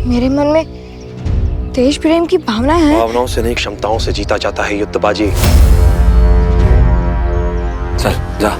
मेरे मन में देश प्रेम की भावना है। भावनाओं से नहीं, क्षमताओं से जीता जाता है युद्धबाजी। चल जा।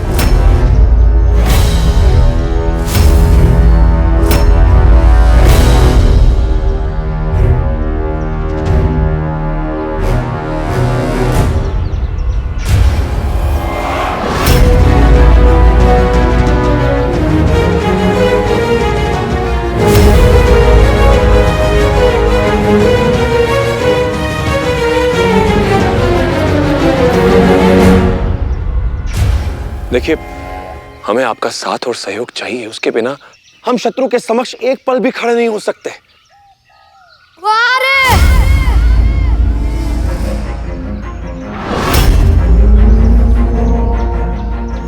देखिए, हमें आपका साथ और सहयोग चाहिए। उसके बिना हम शत्रु के समक्ष एक पल भी खड़े नहीं हो सकते। वारे!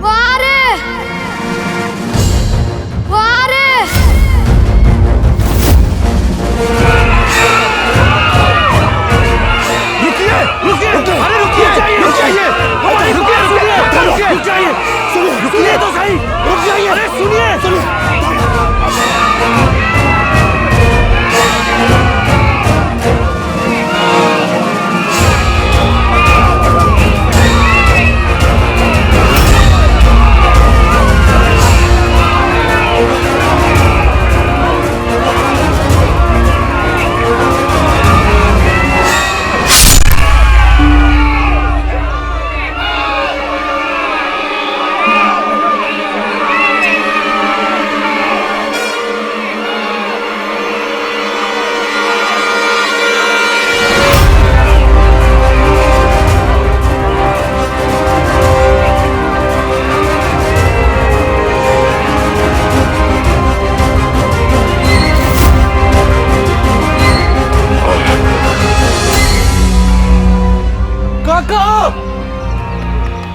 वारे! वारे! रुकिए! रुकिए! अरे रुकिए! रुक जाइए! अरे रुकिए! रुकिए! रुक जाइए! सुनिए तो सही! रुक जाइए! अरे सुनिए!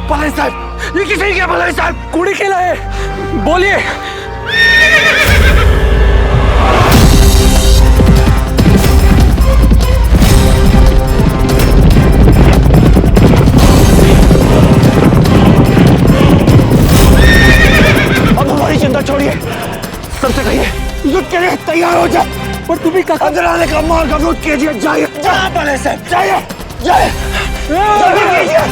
भलाई साहब, ये किसने किया? भलाई साहब, कुड़ी खेला है। बोलिए। अब हमारी चिंता छोड़िए, सबसे कहिए युद्ध के लिए तैयार हो जाए। पर तुम्हें अंदर आने का मार्ग अवरुद्ध कीजिए। जाइए भलाई साहब, जाइए जाइए, जल्दी कीजिए।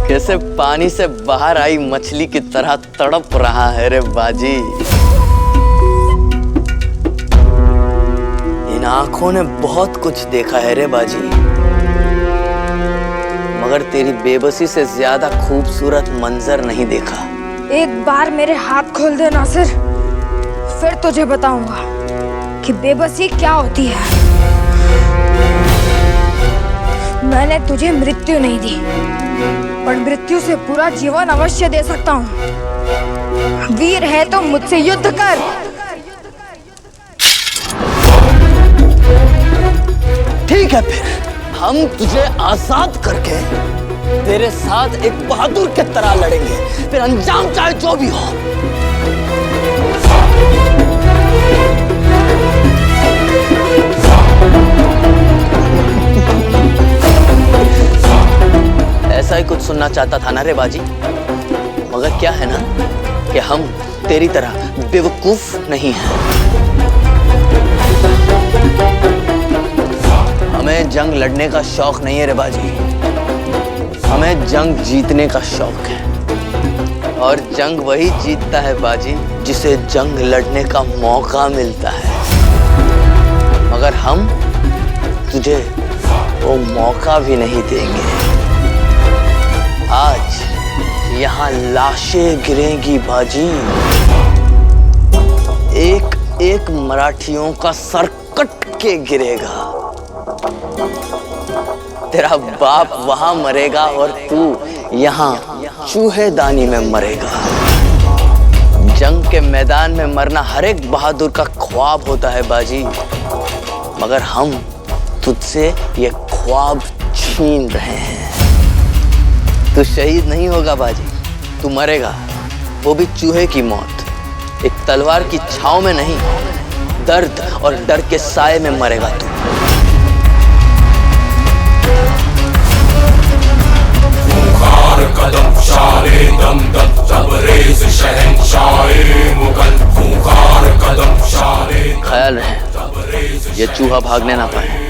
कैसे पानी से बाहर आई मछली की तरह तड़प रहा है रे बाजी। इन आंखों ने बहुत कुछ देखा है रे बाजी, मगर तेरी बेबसी से ज्यादा खूबसूरत मंजर नहीं देखा। एक बार मेरे हाथ खोल दे नासिर, फिर तुझे बताऊंगा कि बेबसी क्या होती है। मैंने तुझे मृत्यु नहीं दी, पर मृत्यु से पूरा जीवन अवश्य दे सकता हूँ। वीर है तो मुझसे युद्ध कर। ठीक है, फिर हम तुझे आजाद करके तेरे साथ एक बहादुर की तरह लड़ेंगे, फिर अंजाम चाहे जो भी हो। ऐसा ही कुछ सुनना चाहता था ना रे बाजी, मगर क्या है ना कि हम तेरी तरह बेवकूफ नहीं हैं। हमें जंग लड़ने का शौक नहीं है रे बाजी, हमें जंग जीतने का शौक है। और जंग वही जीतता है बाजी जिसे जंग लड़ने का मौका मिलता है। मगर हम तुझे वो मौका भी नहीं देंगे। आज यहाँ लाशें गिरेंगी बाजी, एक एक मराठियों का सर कट के गिरेगा। तेरा बाप वहां मरेगा और तू यहाँ चूहेदानी में मरेगा। जंग के मैदान में मरना हर एक बहादुर का ख्वाब होता है बाजी, मगर हम तुझसे ये ख्वाब छीन रहे हैं। तू शहीद नहीं होगा बाजी, तू मरेगा, वो भी चूहे की मौत। एक तलवार की छाव में नहीं, दर्द और डर के साए में मरेगा तू। खूंखार कदम शाले दम दब तबरेज़ शहंशाहे मुगल। खूंखार कदम शाले ख्याल रहे ये चूहा भागने ना पाए।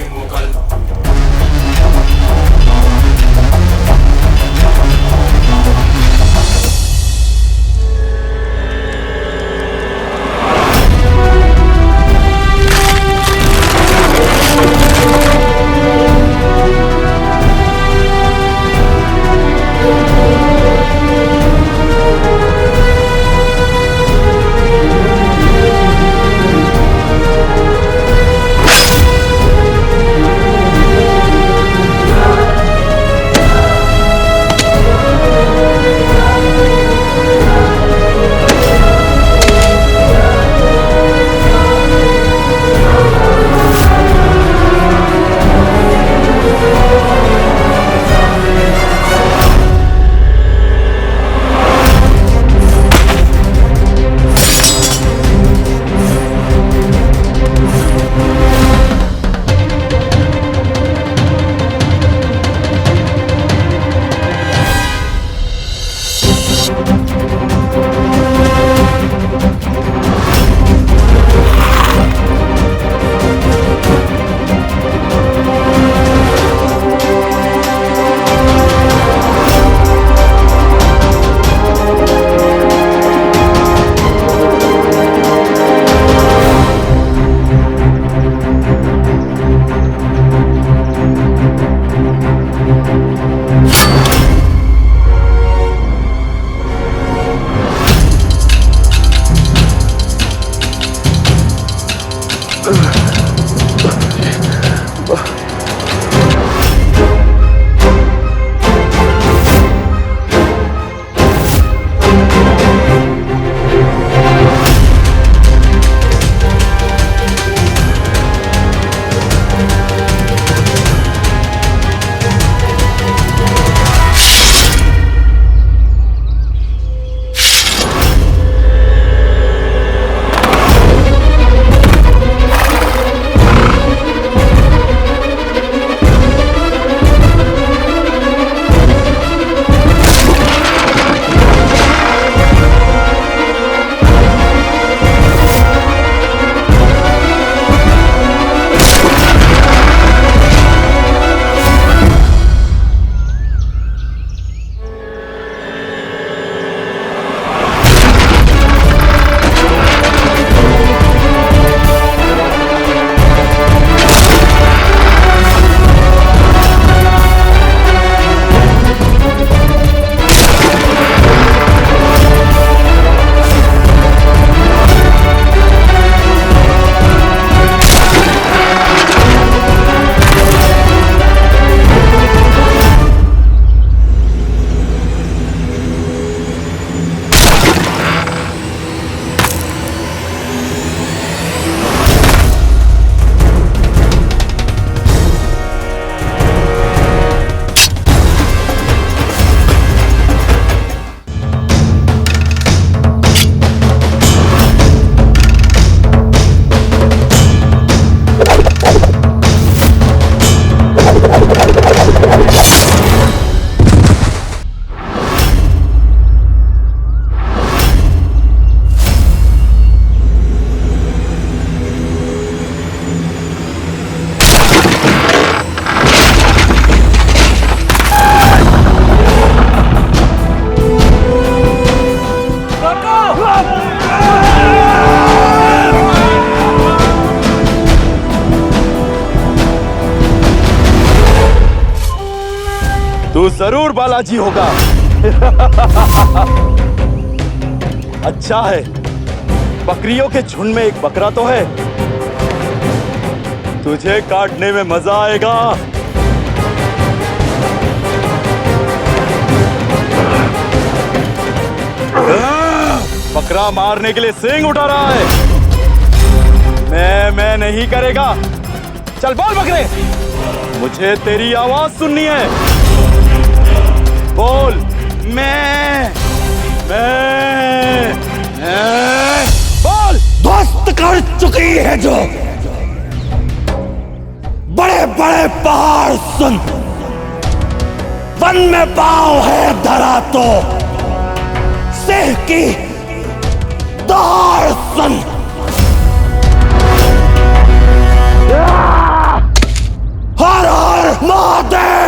तू जरूर बालाजी होगा। अच्छा है, बकरियों के झुंड में एक बकरा तो है, तुझे काटने में मजा आएगा। बकरा मारने के लिए सींग उठा रहा है। मैं नहीं करेगा। चल बोल बकरे, मुझे तेरी आवाज सुननी है। बोल मैं बोल। ध्वस्त कर चुकी है जो बड़े बड़े पहाड़ सुन, वन में पाँव है धरा तो सिंह की दहाड़ सुन। हर हर महादेव।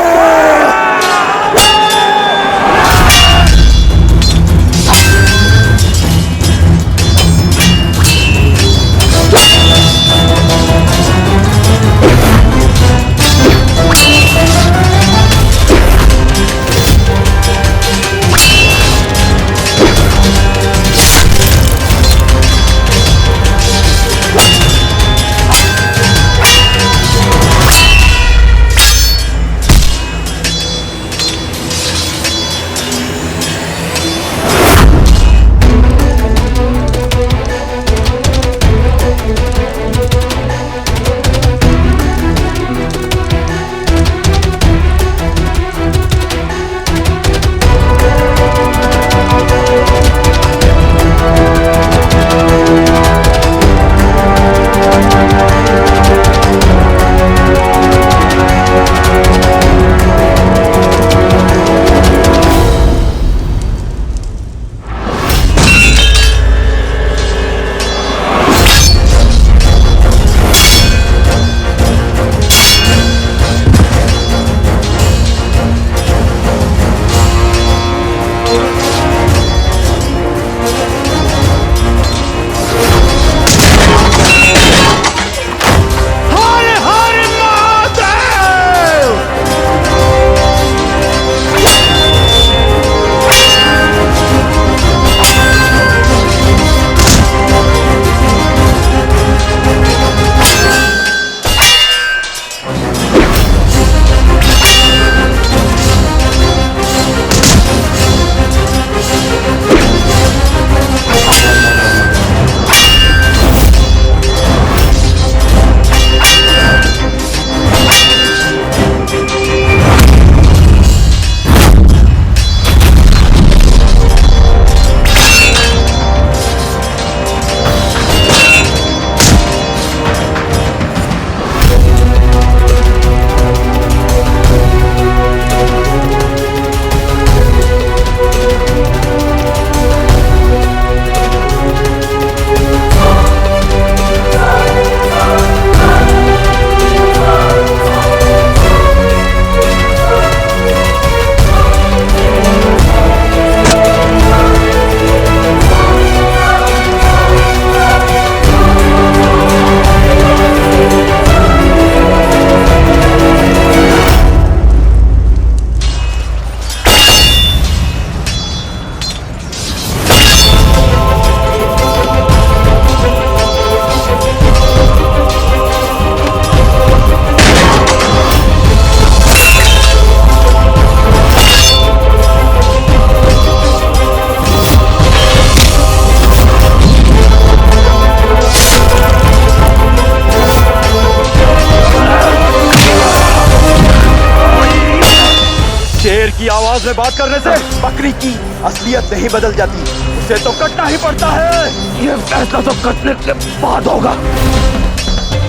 की आवाज में बात करने से बकरी की असलियत नहीं बदल जाती, उसे तो कटना ही पड़ता है। ये फैसला तो कटने के बाद होगा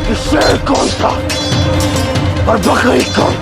कि शेर कौन था और बकरी कौन।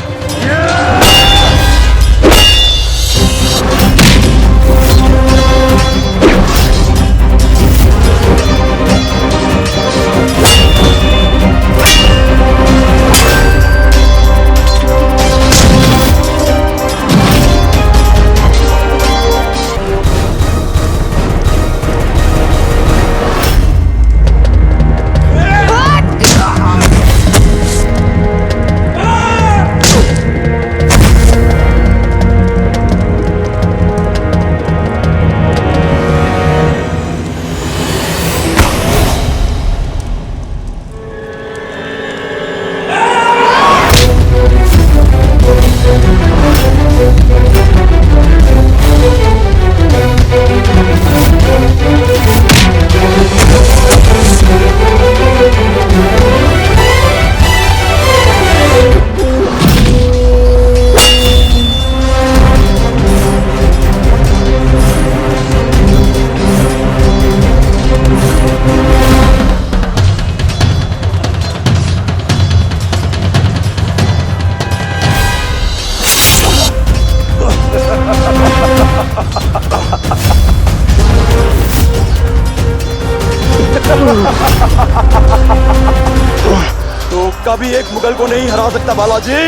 कभी एक मुगल को नहीं हरा सकता बालाजी,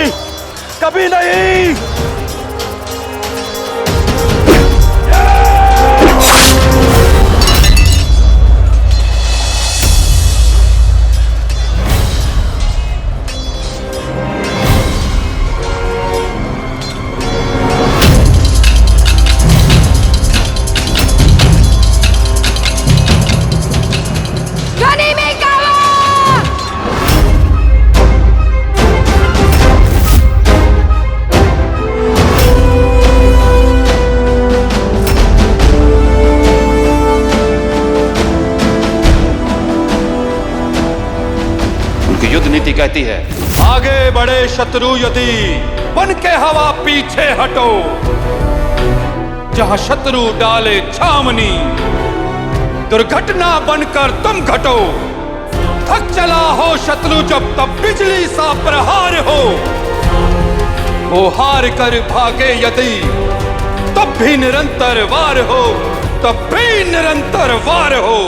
कभी नहीं। युद्ध नीति कहती है, आगे बढ़े शत्रु यदि बन के हवा पीछे हटो, जहां शत्रु डाले छावनी दुर्घटना बनकर तुम घटो। थक चला हो शत्रु जब तब बिजली सा प्रहार हो, वो हार कर भागे यदि तब भी निरंतर वार हो, तब भी निरंतर वार हो।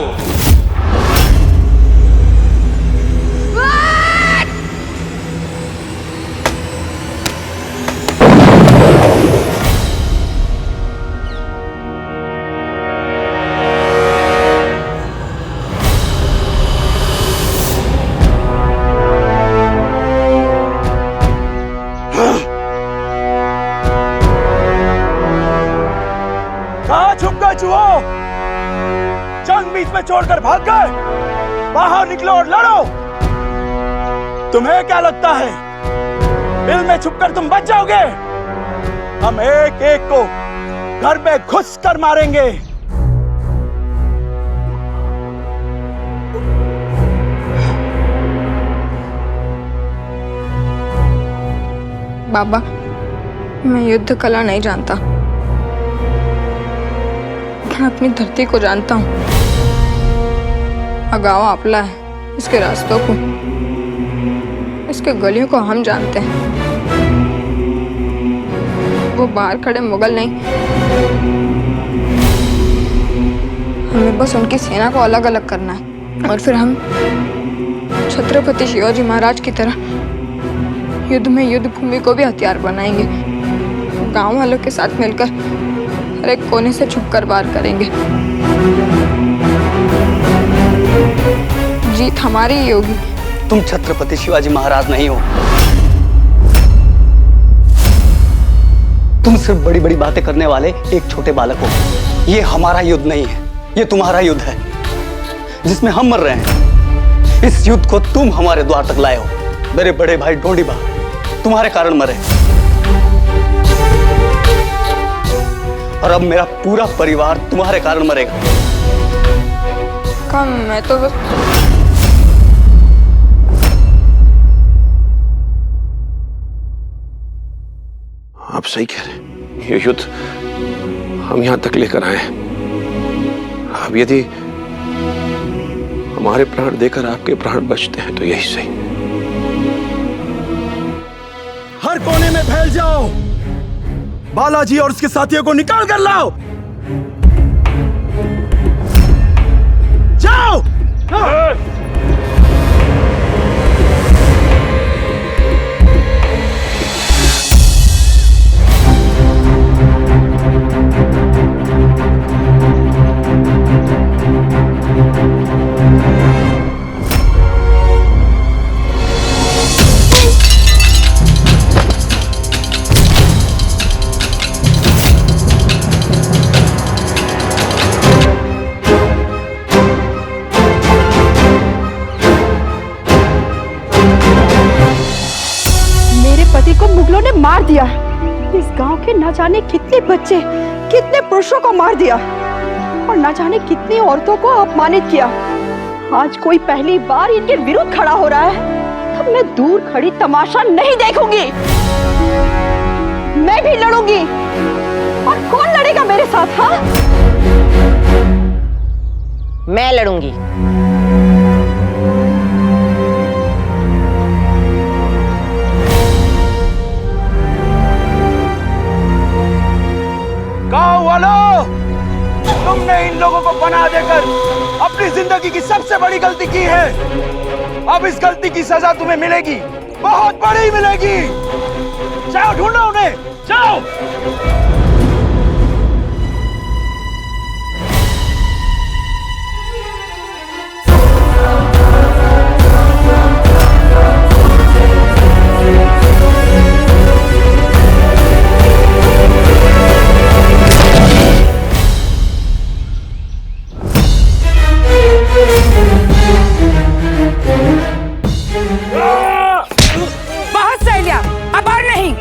जंग बीच में छोड़कर भाग गए, बाहर निकलो और लड़ो। तुम्हें क्या लगता है बिल में छुपकर तुम बच जाओगे? हम एक एक को घर पे घुस कर मारेंगे। बाबा, मैं युद्ध कला नहीं जानता, मैं अपनी धरती को जानता हूँ। अगावा आपला है, इसके रास्तों को, इसके गलियों को हम जानते हैं। वो बाहर खड़े मुगल नहीं, हमें बस उनकी सेना को अलग अलग करना है और फिर हम छत्रपति शिवाजी महाराज की तरह युद्ध में युद्ध भूमि को भी हथियार बनाएंगे। गांव वालों के साथ मिलकर हर एक कोने से छुपकर वार करेंगे। जीत हमारी ही होगी। तुम छत्रपति शिवाजी महाराज नहीं हो। तुम सिर्फ बड़ी बड़ी बातें करने वाले एक छोटे बालक हो। ये हमारा युद्ध नहीं है, ये तुम्हारा युद्ध है जिसमें हम मर रहे हैं। इस युद्ध को तुम हमारे द्वार तक लाए हो। मेरे बड़े भाई ढोंडीबा तुम्हारे कारण मरे और अब मेरा पूरा परिवार तुम्हारे कारण मरेगा। कम, मैं तो बस आप सही कह रहे हैं, ये युद्ध हम यहां तक लेकर आए हैं। अब यदि हमारे प्राण देकर आपके प्राण बचते हैं तो यही सही। हर कोने में फैल जाओ, बालाजी और उसके साथियों को निकाल कर लाओ। जाओ। पति को मुगलों ने मार दिया। इस गांव के न जाने कितने बच्चे, कितने पुरुषों को मार दिया और न जाने कितनी औरतों को अपमानित किया। आज कोई पहली बार इनके विरुद्ध खड़ा हो रहा है तो मैं दूर खड़ी तमाशा नहीं देखूंगी। मैं भी लड़ूंगी। और कौन लड़ेगा मेरे साथ? हाँ, मैं लड़ूंगी। गांव वालों, तुमने इन लोगों को पनाह देकर अपनी जिंदगी की सबसे बड़ी गलती की है। अब इस गलती की सजा तुम्हें मिलेगी, बहुत बड़ी मिलेगी। जाओ ढूंढो उन्हें, जाओ। बहुत सह लिया, अब और नहीं।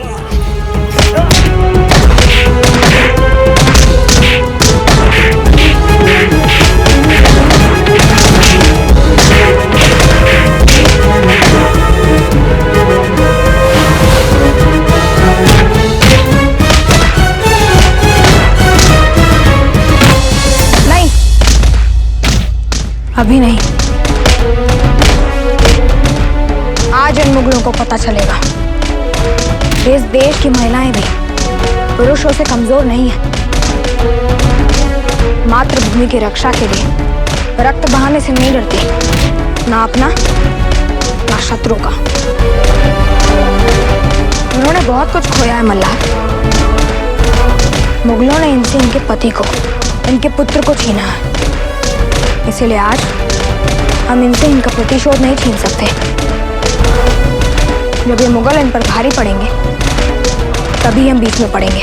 नहीं, अभी नहीं। आज इन मुगलों को पता चलेगा इस देश की महिलाएं भी पुरुषों से कमजोर नहीं है। मातृभूमि की रक्षा के लिए रक्त बहाने से नहीं डरती, ना अपना ना शत्रु का। उन्होंने बहुत कुछ खोया है मल्हार। मुगलों ने इनसे इनके पति को, इनके पुत्र को छीना है, इसीलिए आज हम इनसे इनका प्रतिशोध नहीं छीन सकते। जब ये मुगल इन पर भारी पड़ेंगे तभी हम बीच में पड़ेंगे।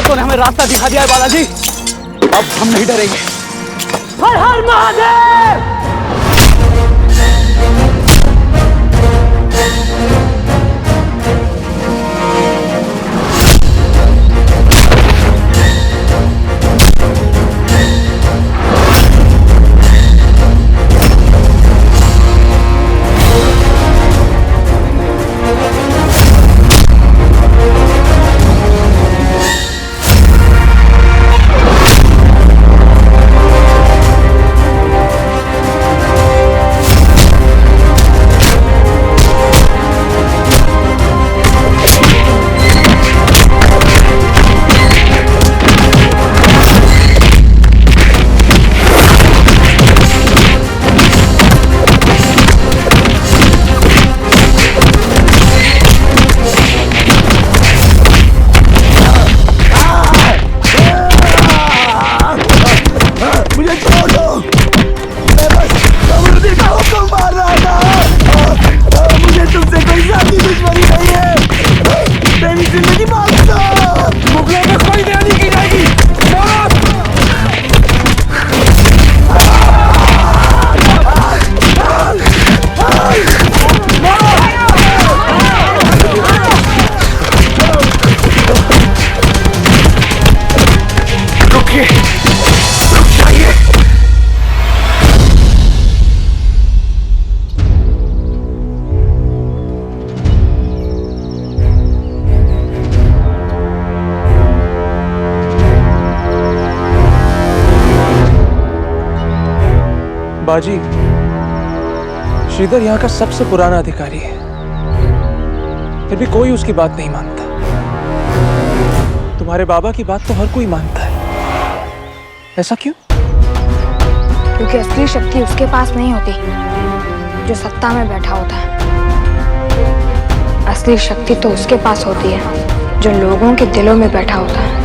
ने हमें रास्ता दिखा दिया है बालाजी, अब हम नहीं डरेंगे। हर हर महादेव। बाजी, श्रीधर यहाँ का सबसे पुराना अधिकारी है, फिर भी कोई उसकी बात नहीं मानता। तुम्हारे बाबा की बात तो हर कोई मानता है, ऐसा क्यों? क्योंकि असली शक्ति उसके पास नहीं होती जो सत्ता में बैठा होता है। असली शक्ति तो उसके पास होती है जो लोगों के दिलों में बैठा होता है।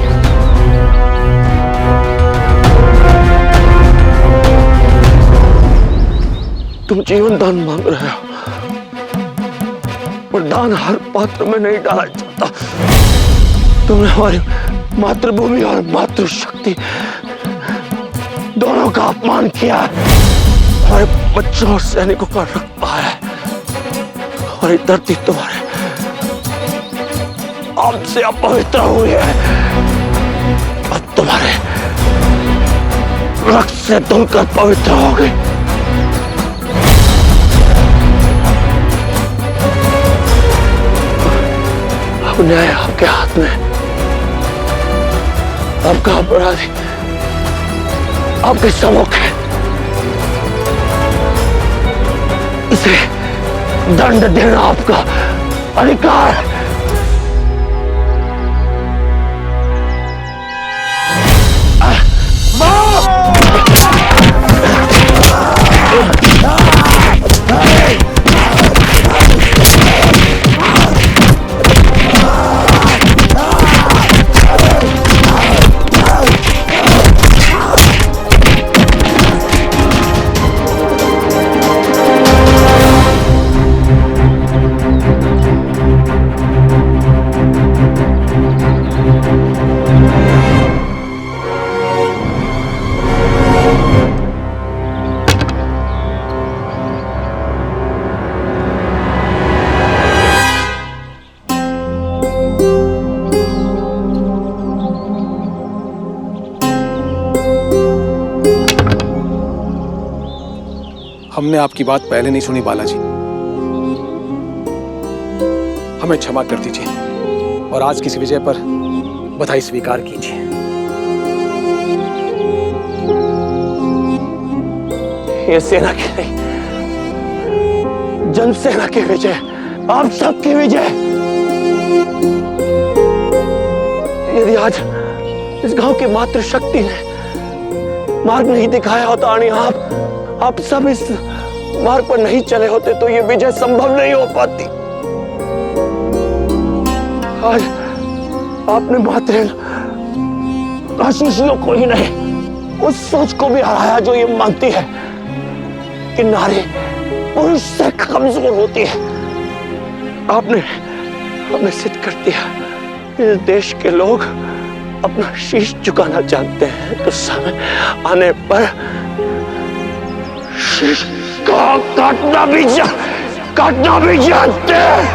तुम जीवन दान मांग रहे हो, पर दान हर पात्र में नहीं डाला जाता। तुमने हमारी मातृभूमि और मातृशक्ति दोनों का अपमान किया है। हमारे बच्चों और सैनिकों का रक्त बहाया है। हमारी धरती तुम्हारे आपसे अपवित्र हुई है और तुम्हारे रक्त से धुलकर पवित्र हो गई। अब न्याय आपके हाथ में। आपका अपराधी आपके सम्मुख है। इसे दंड देना आपका अधिकार है। हमने आपकी बात पहले नहीं सुनी बालाजी। हमें क्षमा कर दीजिए और आज किसी विजय पर बधाई स्वीकार कीजिए। ये सेना की नहीं, जनसेना की विजय, आप सबकी विजय। यदि आज इस गांव की मातृशक्ति ने मार्ग नहीं दिखाया होता आणि आप सब इस मार्ग पर नहीं चले होते तो ये विजय संभव नहीं हो पाती। आज आपने मात्र आशीषियों को ही नहीं, उस सोच को भी हराया जो ये मानती है कि नारी पुरुष से कमजोर होती है। आपने सिद्ध कर दिया, इस देश के लोग अपना शीश झुकाना जानते हैं तो समय आने पर शीश का काटना भी जानते हैं।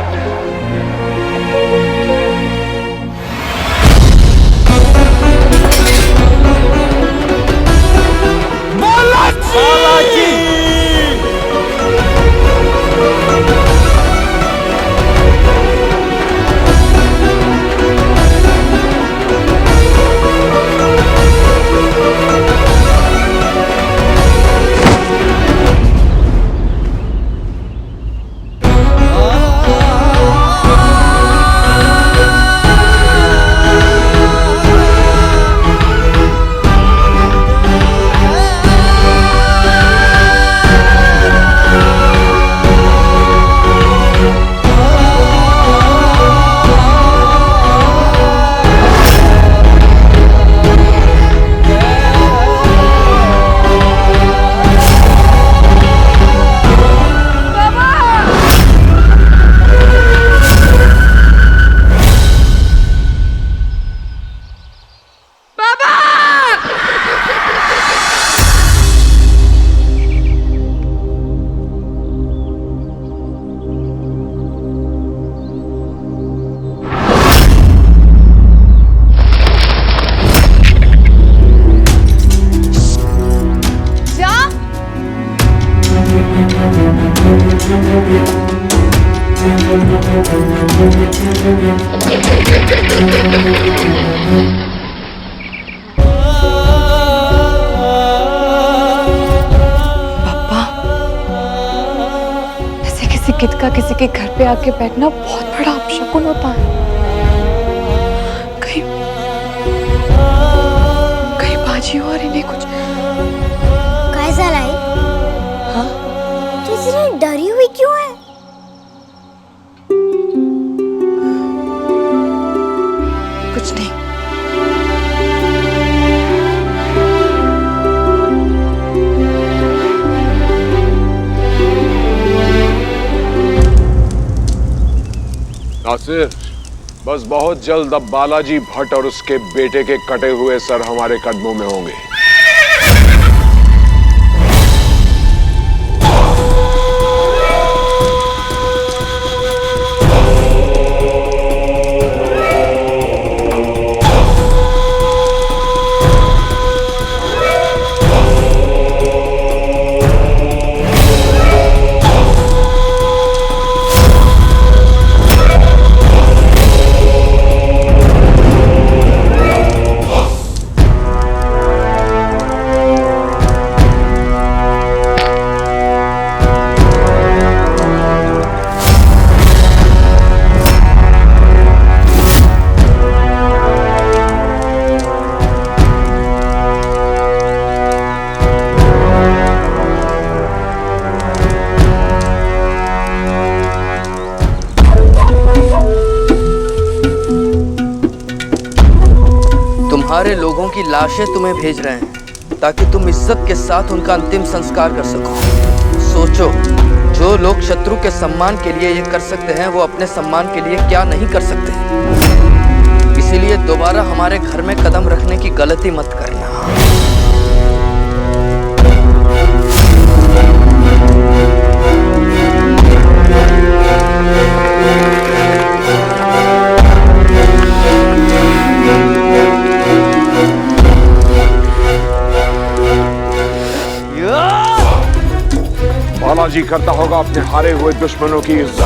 किसी का किसी के घर पे आके बैठना बहुत बड़ा अपशकुन होता है। कहीं बाजी और इन्हें कुछ कैसा लाई? हाँ? तू इतनी डरी हुई क्यों है? कुछ नहीं। नासिर, बस बहुत जल्द अब बालाजी भट्ट और उसके बेटे के कटे हुए सर हमारे कदमों में होंगे। तुम्हारे लोगों की लाशें तुम्हें भेज रहे हैं ताकि तुम इज्जत के साथ उनका अंतिम संस्कार कर सको। सोचो, जो लोग शत्रु के सम्मान के लिए ये कर सकते हैं, वो अपने सम्मान के लिए क्या नहीं कर सकते। इसीलिए दोबारा हमारे घर में कदम रखने की गलती मत करना। बालाजी करता होगा अपने हारे हुए दुश्मनों की इज्जत,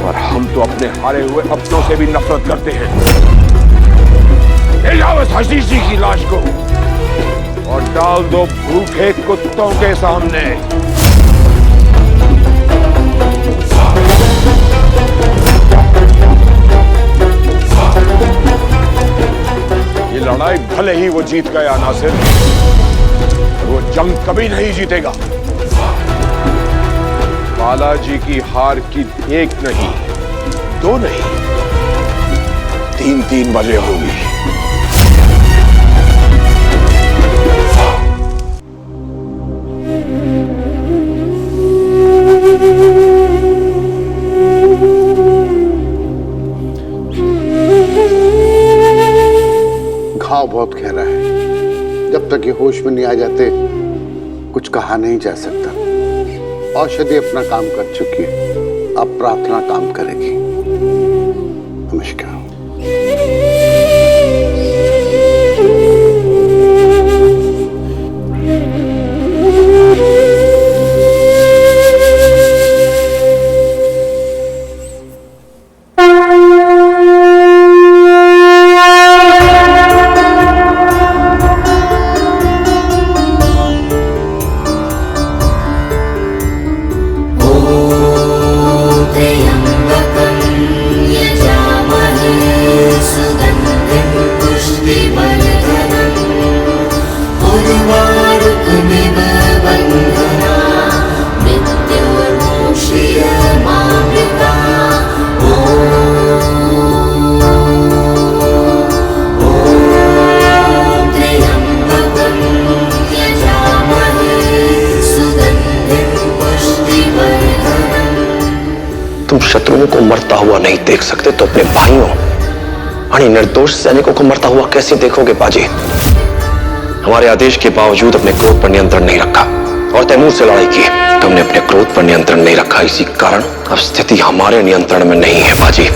और हम तो अपने हारे हुए अपनों से भी नफरत करते हैं। ले जाओ इस हसीसी की लाश को और डाल दो भूखे कुत्तों के सामने। ये लड़ाई भले ही वो जीत गया नासिर, वो जंग कभी नहीं जीतेगा। बालाजी की हार की एक नहीं, दो नहीं, 3-3 बजे होगी। घाव बहुत गहरा है, जब तक ये होश में नहीं आ जाते कुछ कहा नहीं जा सकता। औषधि अपना काम कर चुकी है, अब प्रार्थना काम करेगी। नमस्कार। तुम शत्रुओं को मरता हुआ नहीं देख सकते तो अपने भाइयों और निर्दोष सैनिकों को मरता हुआ कैसे देखोगे बाजी? हमारे आदेश के बावजूद अपने क्रोध पर नियंत्रण नहीं रखा और तैमूर से लड़ाई की। तुमने अपने क्रोध पर नियंत्रण नहीं रखा, इसी कारण अब स्थिति हमारे नियंत्रण में नहीं है बाजी।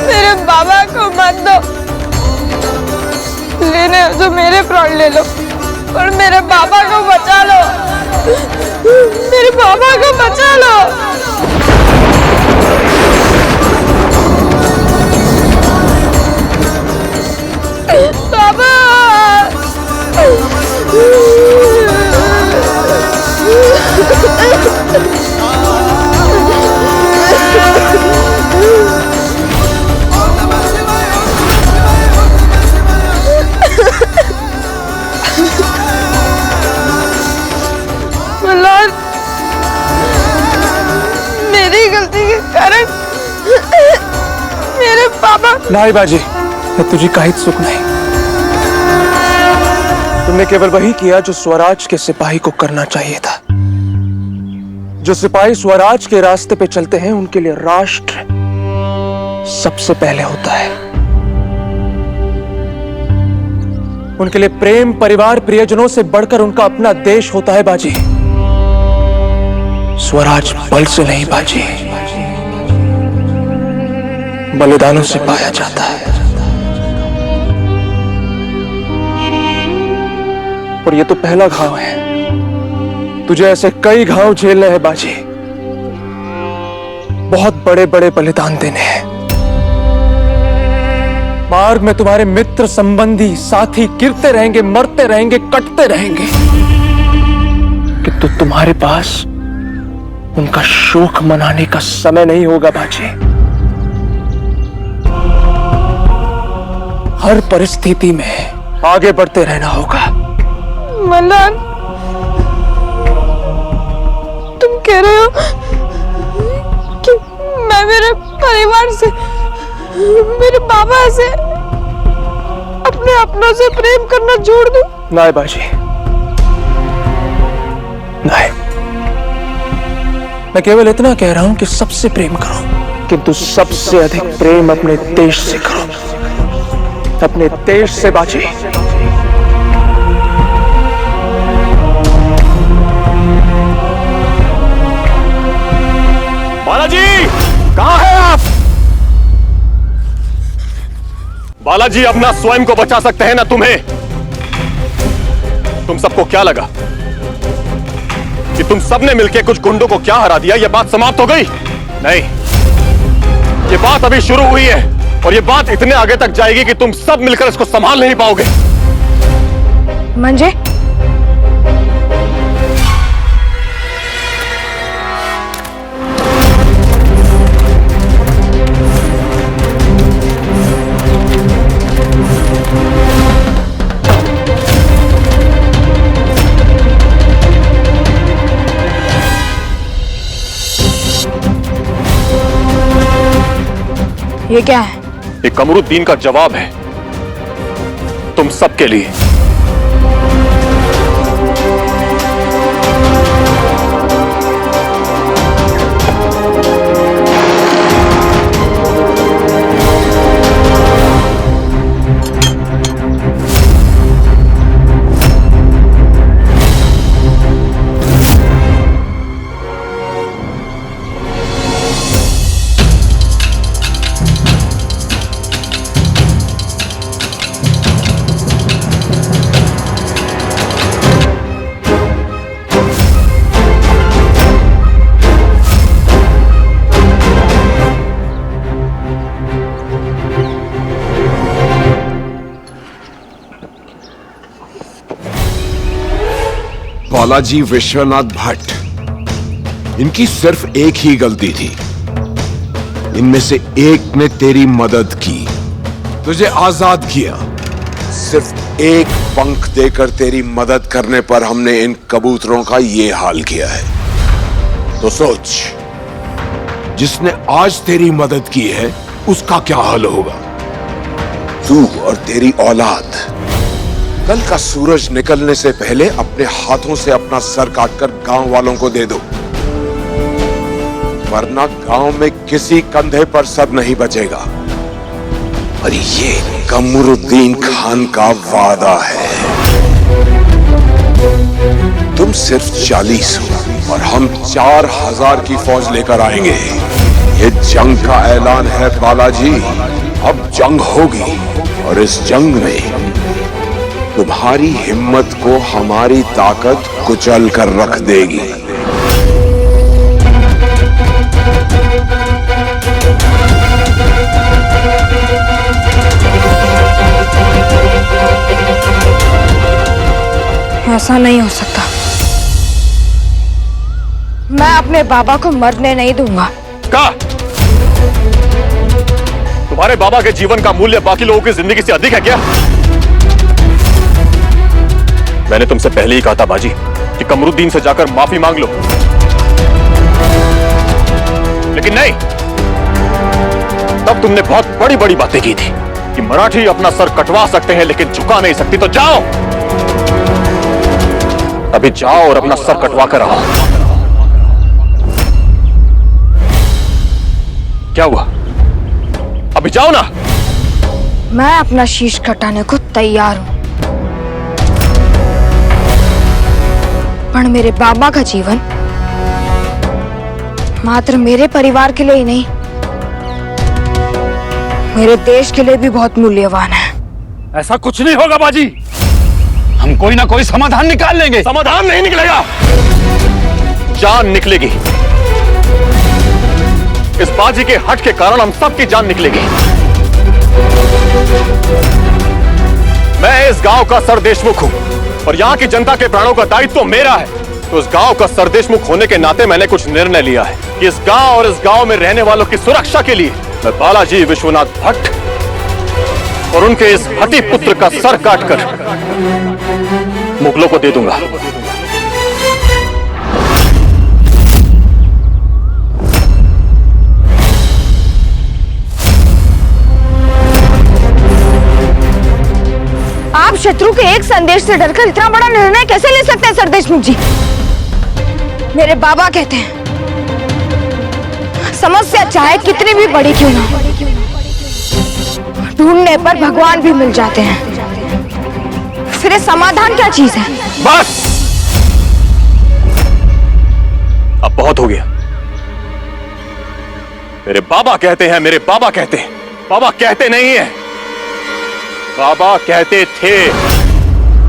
मेरे बाबा को मत दो, लेने तो मेरे प्राण ले लो, पर मेरे बाबा को बचा लो, मेरे बाबा को बचा लो। बाबा मेरी गलती के कारण मेरे पापा। नहीं बाजी, मैं तुझे काहित सुख नहीं। तुमने केवल वही किया जो स्वराज के सिपाही को करना चाहिए था। जो सिपाही स्वराज के रास्ते पे चलते हैं उनके लिए राष्ट्र सबसे पहले होता है। उनके लिए प्रेम, परिवार, प्रियजनों से बढ़कर उनका अपना देश होता है बाजी। स्वराज बल से नहीं बाजी, बलिदानों से पाया जाता है। और ये तो पहला घाव है, तुझे ऐसे कई घाव झेलने हैं बाजी। बहुत बड़े बड़े बलिदान देने हैं। मार्ग में तुम्हारे मित्र संबंधी साथी गिरते रहेंगे, मरते रहेंगे, कटते रहेंगे, किंतु तुम्हारे पास उनका शोक मनाने का समय नहीं होगा बाजी। हर परिस्थिति में आगे बढ़ते रहना होगा। मल्लान, तुम कह रहे हो कि मैं मेरे परिवार से, मेरे बाबा से, अपने अपनों से प्रेम करना छोड़ दूं? नहीं बाजी, नहीं। मैं केवल इतना कह रहा हूं कि सबसे प्रेम करो, किंतु सबसे अधिक प्रेम अपने देश से करो, अपने देश से बाजी। बालाजी, कहां हैं आप? बालाजी, अपना स्वयं को बचा सकते हैं ना तुम्हें? तुम सबको क्या लगा कि तुम सबने मिलकर कुछ गुंडों को क्या हरा दिया, यह बात समाप्त हो गई? नहीं, ये बात अभी शुरू हुई है और ये बात इतने आगे तक जाएगी कि तुम सब मिलकर इसको संभाल नहीं पाओगे। मंजे, ये क्या है? ये कमरुद्दीन का जवाब है तुम सबके लिए। बालाजी विश्वनाथ भट्ट, इनकी सिर्फ एक ही गलती थी। इनमें से एक ने तेरी मदद की, तुझे आजाद किया। सिर्फ एक पंख देकर तेरी मदद करने पर हमने इन कबूतरों का ये हाल किया है। तो सोच, जिसने आज तेरी मदद की है उसका क्या हाल होगा? तू और तेरी औलाद कल का सूरज निकलने से पहले अपने हाथों से अपना सर काटकर गांव वालों को दे दो, वरना गांव में किसी कंधे पर सर नहीं बचेगा। और ये कमरुद्दीन खान का वादा है। तुम सिर्फ 40 हो और हम 4000 की फौज लेकर आएंगे। ये जंग का ऐलान है बालाजी। अब जंग होगी और इस जंग में तुम्हारी हिम्मत को हमारी ताकत कुचल कर रख देगी। ऐसा नहीं हो सकता। मैं अपने बाबा को मरने नहीं दूंगा। क्या तुम्हारे बाबा के जीवन का मूल्य बाकी लोगों की जिंदगी से अधिक है क्या? मैंने तुमसे पहले ही कहा था बाजी कि कमरुद्दीन से जाकर माफी मांग लो, लेकिन नहीं। तब तुमने बहुत बड़ी बड़ी बातें की थी कि मराठी अपना सर कटवा सकते हैं लेकिन झुका नहीं सकती। तो जाओ, अभी जाओ और अपना सर कटवा कर आओ। क्या हुआ? अभी जाओ ना। मैं अपना शीश कटाने को तैयार हूं, पर मेरे बाबा का जीवन मात्र मेरे परिवार के लिए ही नहीं, मेरे देश के लिए भी बहुत मूल्यवान है। ऐसा कुछ नहीं होगा बाजी, हम कोई ना कोई समाधान निकाल लेंगे। समाधान नहीं निकलेगा, जान निकलेगी। इस बाजी के हट के कारण हम सबकी जान निकलेगी। मैं इस गांव का सरदेशमुख हूं और यहाँ की जनता के प्राणों का दायित्व तो मेरा है। तो इस गांव का सरदेशमुख होने के नाते मैंने कुछ निर्णय लिया है कि इस गांव और इस गांव में रहने वालों की सुरक्षा के लिए मैं बालाजी विश्वनाथ भट्ट और उनके इस हठी पुत्र का सर काटकर मुगलों को दे दूंगा। आप शत्रु के एक संदेश से डरकर इतना बड़ा निर्णय कैसे ले सकते हैं सरदेशमुख जी? मेरे बाबा कहते हैं समस्या चाहे कितनी भी बड़ी क्यों ना हो, ढूंढने पर भगवान भी मिल जाते हैं। फिर ये समाधान क्या चीज है? बस अब बहुत हो गया। मेरे बाबा कहते हैं, मेरे बाबा कहते हैं, बाबा कहते नहीं है, बाबा कहते थे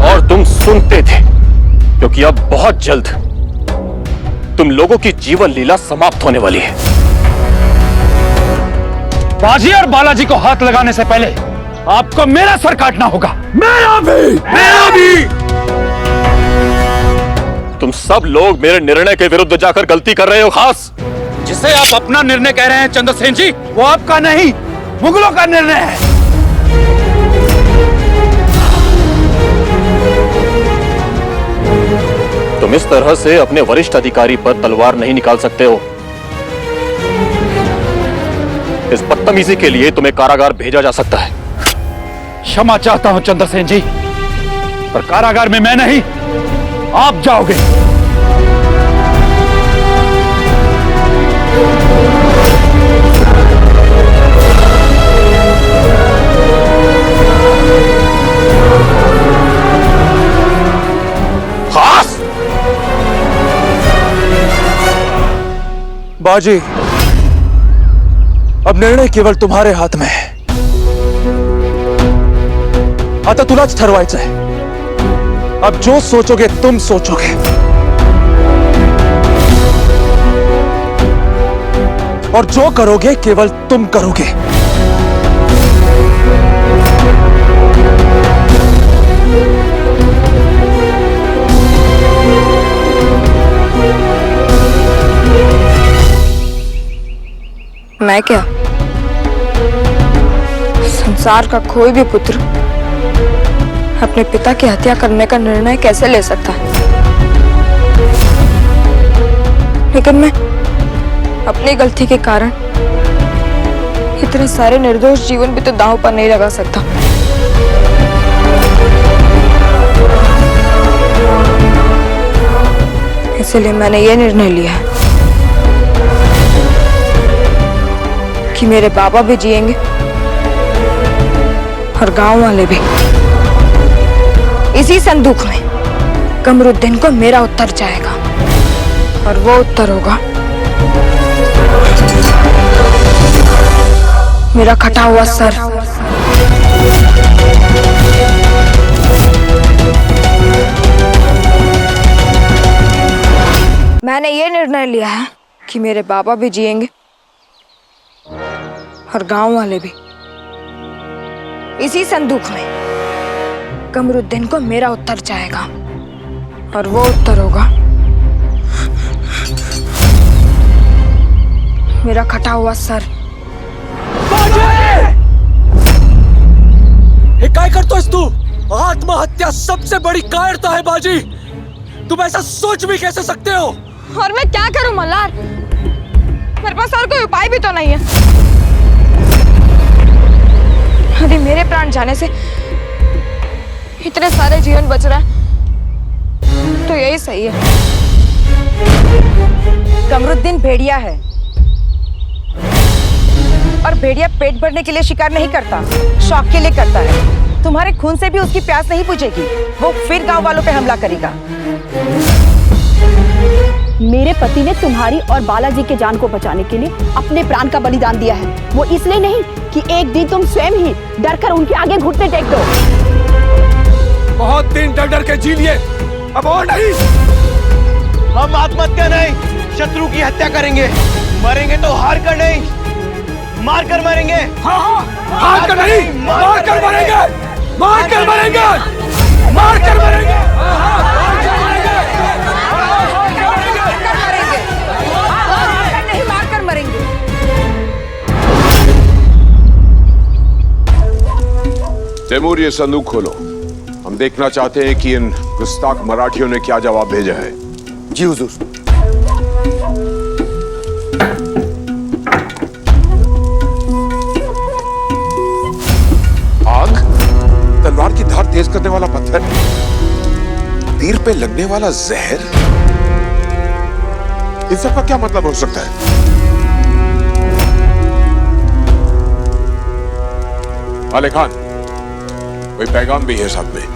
और तुम सुनते थे, क्योंकि अब बहुत जल्द तुम लोगों की जीवन लीला समाप्त होने वाली है। बाजी और बालाजी को हाथ लगाने से पहले आपको मेरा सर काटना होगा। मेरा भी। तुम सब लोग मेरे निर्णय के विरुद्ध जाकर गलती कर रहे हो। खास जिसे आप अपना निर्णय कह रहे हैं चंद्रसेन जी, वो आपका नहीं, मुगलों का निर्णय है। तुम इस तरह से अपने वरिष्ठ अधिकारी पर तलवार नहीं निकाल सकते हो। इस बदतमीजी के लिए तुम्हें कारागार भेजा जा सकता है। क्षमा चाहता हूं चंद्रसेन जी, पर कारागार में मैं नहीं, आप जाओगे। खास बाजी, अब निर्णय केवळ तुम्हारे हात में है। आता तुलाच ठरवायचं है। अब जो सोचोगे तुम सोचोगे, और जो करोगे केवल तुम करोगे। मैं क्या, संसार का कोई भी पुत्र अपने पिता की हत्या करने का निर्णय कैसे ले सकता है? लेकिन मैं अपनी गलती के कारण इतने सारे निर्दोष जीवन भी तो दांव पर नहीं लगा सकता। इसलिए मैंने ये निर्णय लिया है कि मेरे बाबा भी जिएंगे और गांव वाले भी। इसी संदूक में कमरुद्दीन को मेरा उत्तर जाएगा, और वो उत्तर होगा मेरा कटा हुआ सर। मैंने ये निर्णय लिया है कि मेरे बाबा भी जिएंगे और गांव वाले भी। इसी संदूक में कमरुद्दीन को मेरा उत्तर जाएगा, और वो उत्तर होगा मेरा कटा हुआ सर। काय करतोस तू? आत्महत्या सबसे बड़ी कायरता है बाजी। तुम ऐसा सोच भी कैसे सकते हो? और मैं क्या करूं मल्हार? मेरे पास और कोई उपाय भी तो नहीं है। यदि मेरे प्राण जाने से इतने सारे जीवन बच रहे हैं तो यही सही है। कमरुद्दीन भेड़िया है, और भेड़िया पेट भरने के लिए शिकार नहीं करता, शौक के लिए करता है। तुम्हारे खून से भी उसकी प्यास नहीं बुझेगी, वो फिर गांव वालों पे हमला करेगा। मेरे पति ने तुम्हारी और बालाजी के जान को बचाने के लिए अपने प्राण का बलिदान दिया है। वो इसलिए नहीं कि एक दिन तुम स्वयं ही डरकर उनके आगे घुटने टेक दो। बहुत दिन डर डर के जी लिए, अब और नहीं। हम आत्महत्या नहीं, शत्रु की हत्या करेंगे। मरेंगे तो हार कर नहीं, मार कर मरेंगे। मार कर नहीं, मार कर मरेंगे, मार कर मरेंगे, मार कर मरेंगे, नहीं मार कर मरेंगे। तैमूर, ये संदूक खोलो। हम देखना चाहते हैं कि इन गुस्ताख मराठियों ने क्या जवाब भेजा है। जी हुजूर। आग, तलवार की धार तेज करने वाला पत्थर, तीर पे लगने वाला जहर, इन सब का क्या मतलब हो सकता है? आले खान, कोई पैगाम भी है साथ में?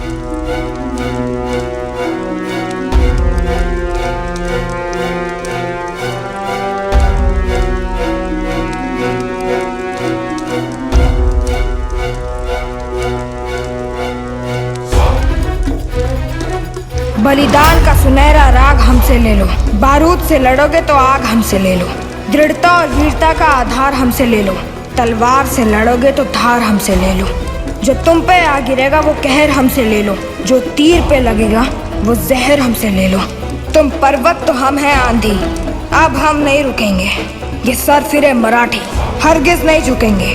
बलिदान का सुनहरा राग हमसे ले लो, बारूद से लड़ोगे तो आग हमसे ले लो, दृढ़ता और वीरता का आधार हमसे ले लो, तलवार से लड़ोगे तो धार हमसे ले लो, जो तुम पे आ गिरेगा वो कहर हमसे ले लो, जो तीर पे लगेगा वो जहर हमसे ले लो। तुम पर्वत तो हम हैं आंधी, अब हम नहीं रुकेंगे, ये सर फिरे मराठी हरगिज नहीं झुकेंगे।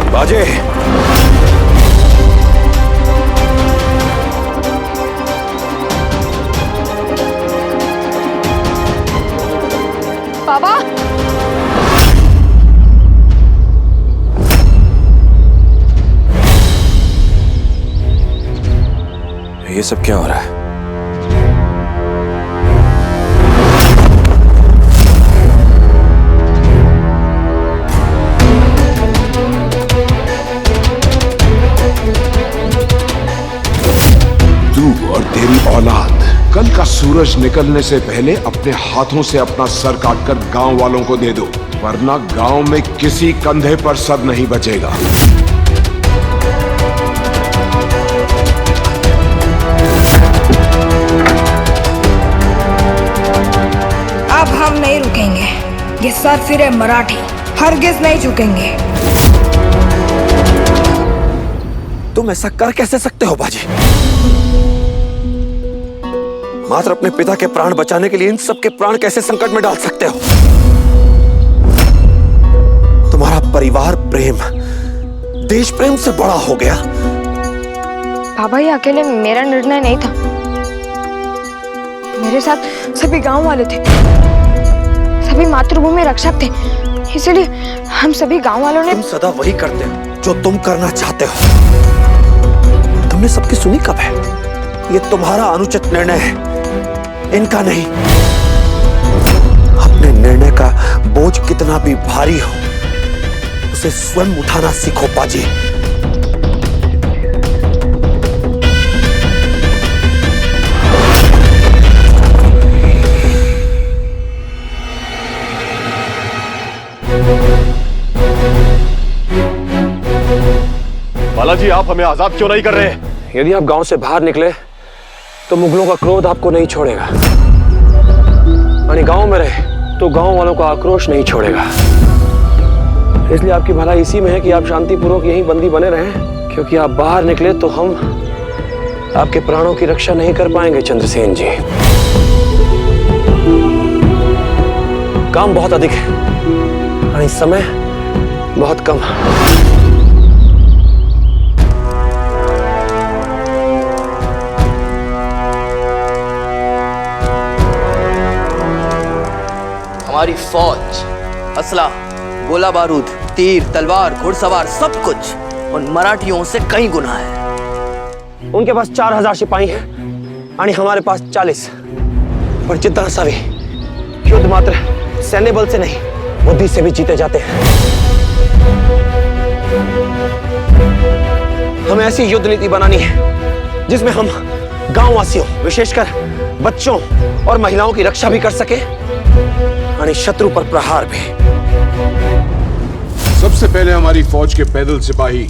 बाजे, बाबा, ये सब क्या हो रहा है? तू और तेरी औलाद कल का सूरज निकलने से पहले अपने हाथों से अपना सर काटकर गांव वालों को दे दो, वरना गांव में किसी कंधे पर सर नहीं बचेगा। अब हम नहीं रुकेंगे, ये सर फिरे मराठी हरगिज नहीं झुकेंगे। तुम ऐसा कर कैसे सकते हो बाजी? मात्र अपने पिता के प्राण बचाने के लिए इन सब के प्राण कैसे संकट में डाल सकते हो? तुम्हारा परिवार प्रेम देश प्रेम से बड़ा हो गया। बाबा, ये अकेले मेरा निर्णय नहीं था, मेरे साथ सभी गांव वाले थे, सभी मातृभूमि रक्षक थे, इसलिए हम सभी गांव वालों ने। तुम सदा वही करते हो जो तुम करना चाहते हो। तुमने सबकी सुनी कब है? ये तुम्हारा अनुचित निर्णय है, इनका नहीं। अपने निर्णय का बोझ कितना भी भारी हो, उसे स्वयं उठाना सीखो बाजी। बालाजी, आप हमें आजाद क्यों नहीं कर रहे? यदि आप गांव से बाहर निकले तो मुगलों का क्रोध आपको नहीं छोड़ेगा, यानी गांव में रहे तो गांव वालों का आक्रोश नहीं छोड़ेगा। इसलिए आपकी भलाई इसी में है कि आप शांतिपूर्वक यहीं बंदी बने रहें, क्योंकि आप बाहर निकले तो हम आपके प्राणों की रक्षा नहीं कर पाएंगे चंद्रसेन जी। काम बहुत अधिक है, यानी समय बहुत कम। हमारी फौज असला, गोला बारूद, तीर, तलवार, घुड़सवार सब कुछ उन मराठियों से कई गुना है। उनके पास 4000 सिपाही हैं, यानी हमारे पास 40। पर जितना सभी युद्ध मात्र सैन्य बल से नहीं, बुद्धि से भी जीते जाते हैं। हमें ऐसी युद्ध नीति बनानी है जिसमें हम गांव वासियों, विशेषकर बच्चों और महिलाओं की रक्षा भी कर सके और शत्रु पर प्रहार भी। सबसे पहले हमारी फौज के पैदल सिपाही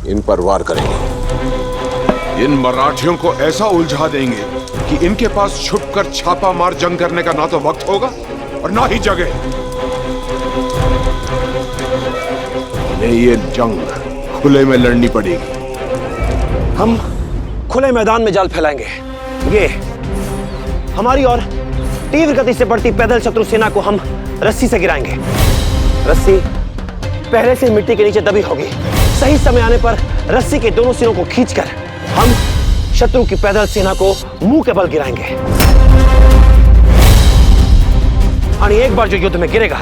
इन पर वार करेंगे। इन मराठियों को ऐसा उलझा देंगे कि इनके पास छुपकर छापा मार जंग करने का ना तो वक्त होगा और ना ही जगह। इन्हें ये जंग खुले में लड़नी पड़ेगी। हम खुले मैदान में जाल फैलाएंगे। ये हमारी और तीव्र गति से बढ़ती पैदल शत्रु सेना को हम रस्सी से गिराएंगे। रस्सी पहले से मिट्टी के नीचे दबी होगी। सही समय आने पर रस्सी के दोनों सिरों को खींचकर हम शत्रु की पैदल सेना को मुंह के बल गिराएंगे। और एक बार जो युद्ध में गिरेगा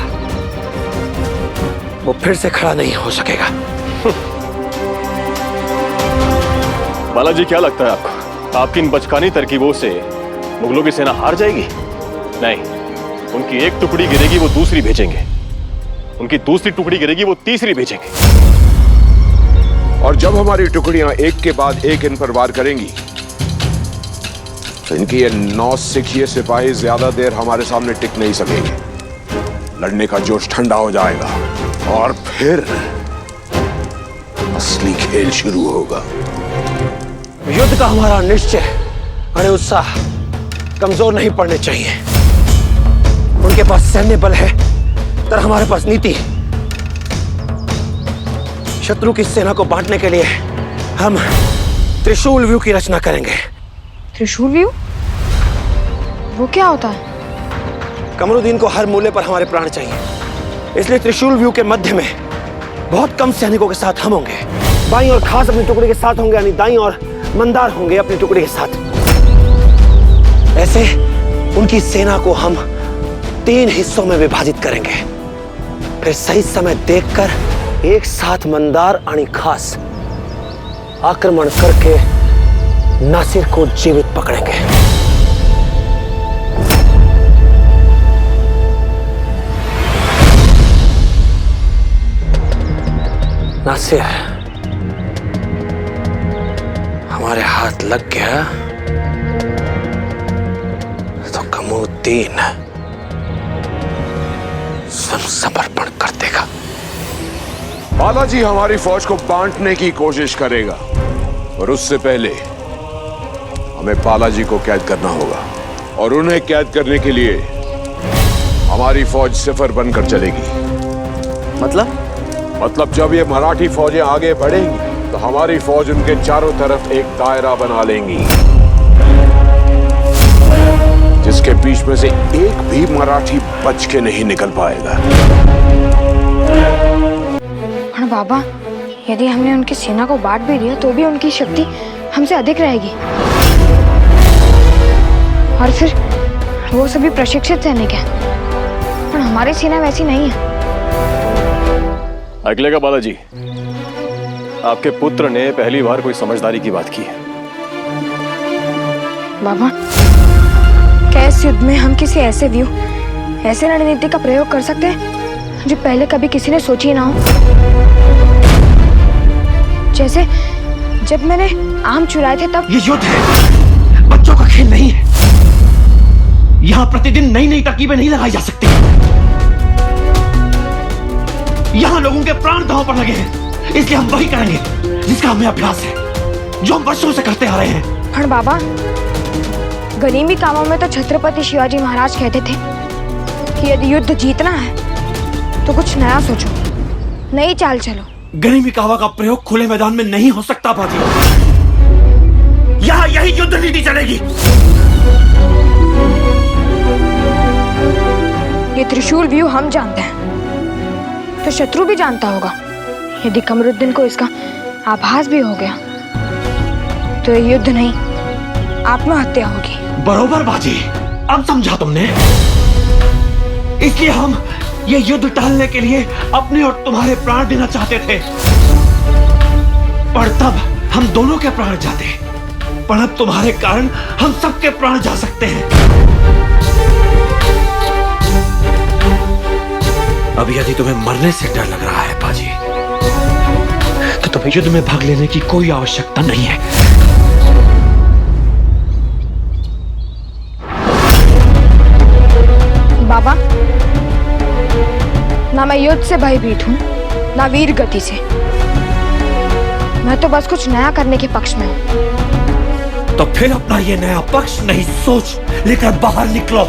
वो फिर से खड़ा नहीं हो सकेगा। बालाजी, क्या लगता है आपको, आपकी इन बचकानी तरकीबों से मुगलों की सेना हार जाएगी? नहीं, उनकी एक टुकड़ी गिरेगी वो दूसरी भेजेंगे, उनकी दूसरी टुकड़ी गिरेगी वो तीसरी भेजेंगे। और जब हमारी टुकड़ियां एक के बाद एक इन पर वार करेंगी तो इनकी ये 9 सिखिए सिपाही ज्यादा देर हमारे सामने टिक नहीं सकेंगे। लड़ने का जोश ठंडा हो जाएगा और फिर असली खेल शुरू होगा। युद्ध का हमारा निश्चय और उत्साह कमजोर नहीं पड़ने चाहिए। उनके पास सैन्य बल है तर हमारे पास नीति। शत्रु की सेना को बांटने के लिए हम त्रिशूल व्यू की रचना करेंगे। त्रिशूल व्यू? वो क्या होता है? कमरुद्दीन को हर मूल्य पर हमारे प्राण चाहिए, इसलिए त्रिशूल व्यू के मध्य में बहुत कम सैनिकों के साथ हम होंगे। बाईं और खास अपनी टुकड़ी के साथ होंगे, यानी दाईं और मंदार होंगे अपनी टुकड़ी के साथ। ऐसे उनकी सेना को हम 3 हिस्सों में विभाजित करेंगे। फिर सही समय देखकर एक साथ मंदार आणि खास आक्रमण करके नासिर को जीवित पकड़ेंगे। नासिर हमारे हाथ लग गया तो कमरुद्दीन समर्पण कर देगा। बालाजी हमारी फौज को बांटने की कोशिश करेगा और उससे पहले हमें बालाजी को कैद करना होगा और उन्हें कैद करने के लिए हमारी फौज सिफर बनकर चलेगी। मतलब जब ये मराठी फौजें आगे बढ़ेंगी तो हमारी फौज उनके चारों तरफ एक दायरा बना लेंगी जिसके बीच में से एक भी मराठी बच के नहीं निकल पाएगा। और बाबा, यदि हमने उनकी सेना को बांट भी दिया तो भी उनकी शक्ति हमसे अधिक रहेगी और फिर वो सभी प्रशिक्षित सैनिक हैं और हमारी सेना वैसी नहीं है। अगलेगा बालाजी, आपके पुत्र ने पहली बार कोई समझदारी की बात की है। बाबा, क्या इस युद्ध में हम किसी ऐसे व्यू, ऐसे रणनीति का प्रयोग कर सकते हैं जो पहले कभी किसी ने सोची ना हो? जैसे जब मैंने आम चुराए थे तब। ये युद्ध है, बच्चों का खेल नहीं है। यहाँ प्रतिदिन नई नई तरकीबें नहीं लगाई जा सकती। यहाँ लोगों के प्राण दांव पर लगे हैं, इसलिए हम वही करेंगे जिसका हमें अभ्यास है, जो हम वर्षों से करते आ रहे हैं। पर बाबा, गरीबी कामों में तो छत्रपति शिवाजी महाराज कहते थे कि यदि युद्ध जीतना है तो कुछ नया सोचो, नई चाल चलो। गरीबी कावा का प्रयोग खुले मैदान में नहीं हो सकता बाजी। यहाँ यही युद्ध नीति चलेगी। ये त्रिशूल व्यू हम जानते हैं तो शत्रु भी जानता होगा। यदि कमरुद्दीन को इसका आभास भी हो गया तो ये युद्ध नहीं, आत्महत्या होगी। बरोबर बाजी, अब समझा तुमने। इसलिए हम ये युद्ध टालने के लिए अपने और तुम्हारे प्राण देना चाहते थे, पर तब हम दोनों के प्राण जाते। पर अब तुम्हारे कारण हम सबके प्राण जा सकते हैं। अब यदि तुम्हें मरने से डर लग रहा है बाजी, तो तुम युद्ध में भाग लेने की कोई आवश्यकता नहीं है। बाबा, ना मैं युद्ध से भयभीत हूँ, ना वीर गति से। मैं तो बस कुछ नया करने के पक्ष में हूँ। तो फिर अपना ये नया पक्ष नहीं सोच लेकर बाहर निकलो।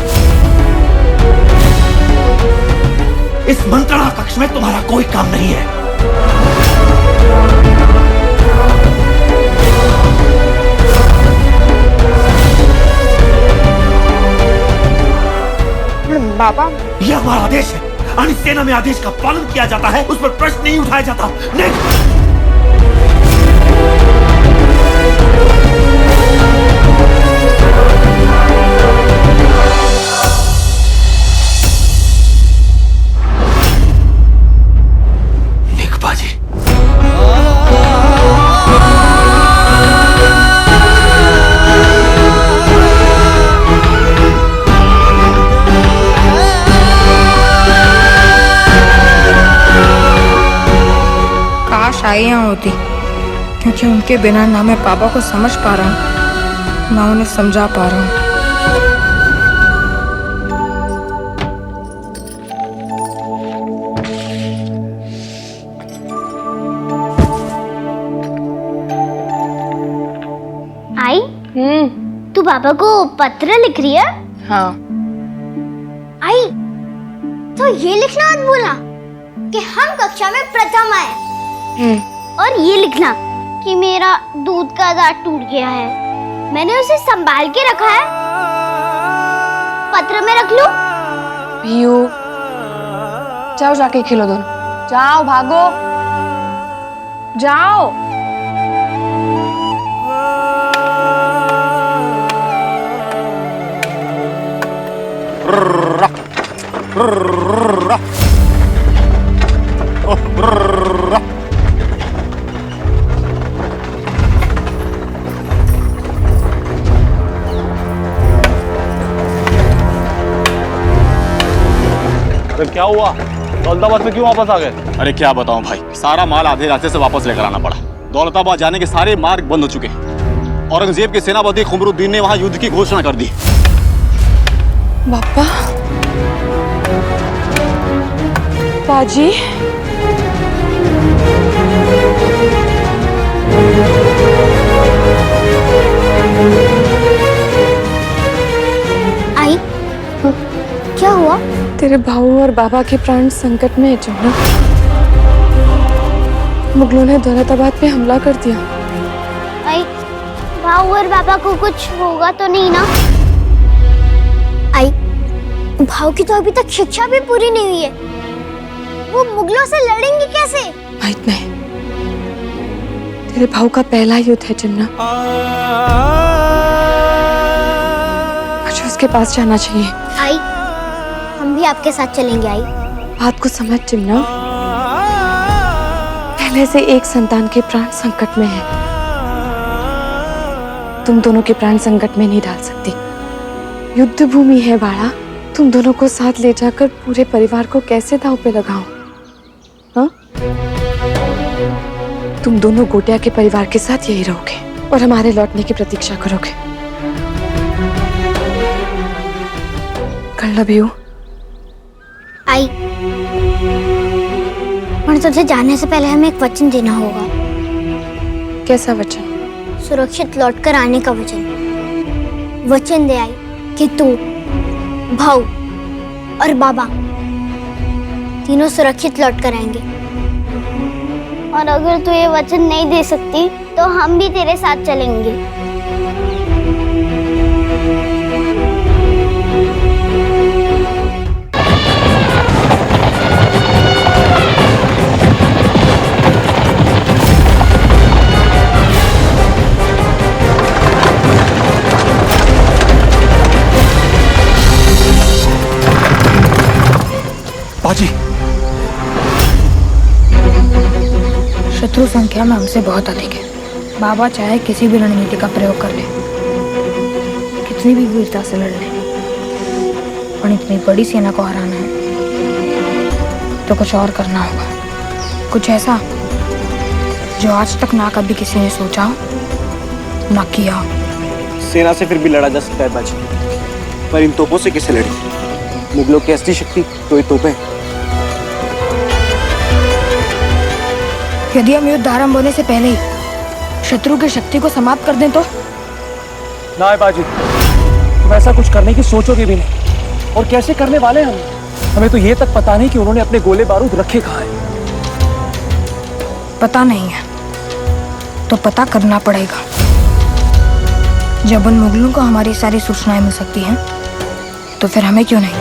इस मंत्रणा कक्ष में तुम्हारा कोई काम नहीं है। बाबा, यह हमारा आदेश है। अन्य सेना में आदेश का पालन किया जाता है, उस पर प्रश्न नहीं उठाया जाता। नहीं। आइयां होती, क्योंकि उनके बिना ना मैं पापा को समझ पा रहा हूँ, ना उन्हें समझा पा रहा हूँ। आई? तू पापा को पत्र लिख रही है? हाँ। आई, तो ये लिखना मत भूलना कि हम कक्षा में प्रथम आए। और ये लिखना कि मेरा दूध का दांत टूट गया है, मैंने उसे संभाल के रखा है। पत्र में रख लूं? पीयू, जाओ जाके खेलो दोनों। जाओ, भागो, जाओ। अरे क्या हुआ? दौलताबाद में क्यों वापस आ गए? अरे क्या बताऊं भाई, सारा माल आधे रास्ते से वापस लेकर आना पड़ा। दौलताबाद जाने के सारे मार्ग बंद हो चुके हैं। औरंगजेब के सेनापति खुमरुद्दीन ने वहां युद्ध की घोषणा कर दी। बापा, बाजी, आई, क्या हुआ? तेरे भाऊ और बाबा के प्राण संकट में है जमुना। मुगलों ने दौलताबाद पे हमला कर दिया। आई, भाऊ और बाबा को कुछ होगा तो नहीं ना? आई, भाऊ की तो अभी तक शिक्षा भी पूरी नहीं हुई है, वो मुगलों से लड़ेंगे कैसे? माहित नहीं। तेरे भाऊ का पहला युद्ध है जमुना, मुझे उसके पास जाना चाहिए। आई, हम भी आपके साथ चलेंगे। आई, बात को समझ जमुना, पहले से एक संतान के प्राण संकट में है, तुम दोनों के प्राण संकट में नहीं डाल सकती। युद्ध भूमि है बाड़ा, तुम दोनों को साथ ले जाकर पूरे परिवार को कैसे दांव पे लगाऊं? हाँ? तुम दोनों गोटिया के परिवार के साथ यही रहोगे और हमारे लौटने की प्रतीक्षा करोगे। कर लो भी। आई, पर तुझे जाने से पहले हमें एक वचन देना होगा। कैसा वचन? सुरक्षित लौटकर आने का वचन। वचन दे आई कि तू, भाऊ और बाबा तीनों सुरक्षित लौटकर आएंगे। और अगर तू ये वचन नहीं दे सकती तो हम भी तेरे साथ चलेंगे। बाजी, शत्रु संख्या में हमसे बहुत अधिक है। बाबा चाहे किसी भी रणनीति का प्रयोग कर ले, कितनी भी वीरता से लड़ ले, और इतनी बड़ी सेना को हराना है तो कुछ और करना होगा। कुछ ऐसा जो आज तक ना कभी किसी ने सोचा हो, ना किया हो। सेना से फिर भी लड़ा जा सकता है बाजी, पर इन तोपों से कैसे लड़े? मुगलों की असली शक्ति तो ये तोपें। यदि हम युद्ध आरंभ होने से पहले ही शत्रु की शक्ति को समाप्त कर दें तो? ना है बाजी, तुम ऐसा कुछ करने की सोचोगे भी नहीं। और कैसे करने वाले हम? हमें तो ये तक पता नहीं कि उन्होंने अपने गोले बारूद रखे कहाँ हैं। पता नहीं है तो पता करना पड़ेगा। जब उन मुगलों को हमारी सारी सूचनाएं मिल सकती हैं, तो फिर हमें क्यों नहीं?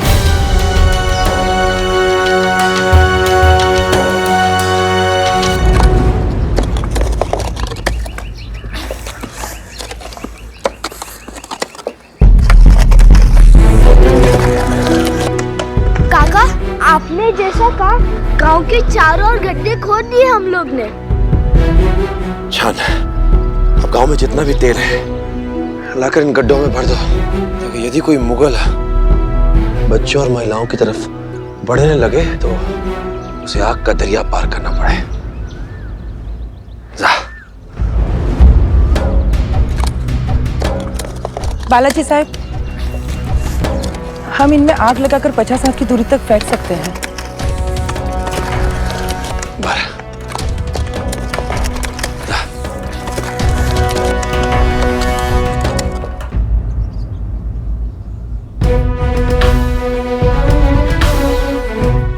काका, आपने जैसा कहा, गांव के चारों ओर गड्ढे खोद दिए हम लोग ने। छान, अब गांव में जितना भी तेल है लाकर इन गड्ढों में भर दो, ताकि यदि कोई मुगल बच्चों और महिलाओं की तरफ बढ़ने लगे तो उसे आग का दरिया पार करना पड़े। जा। बालाजी साहब, हम इनमें आग लगाकर 50 हाथ की दूरी तक फेंक सकते हैं।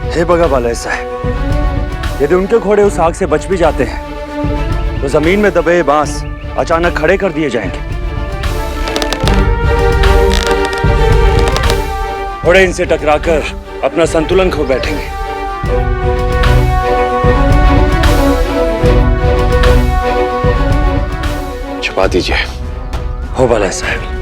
हे बगा बाला साहब, यदि उनके घोड़े उस आग से बच भी जाते हैं तो जमीन में दबे बांस अचानक खड़े कर दिए जाएंगे। घोड़े इनसे टकराकर अपना संतुलन खो बैठेंगे। छुपा दीजिए। हो बाला साहब।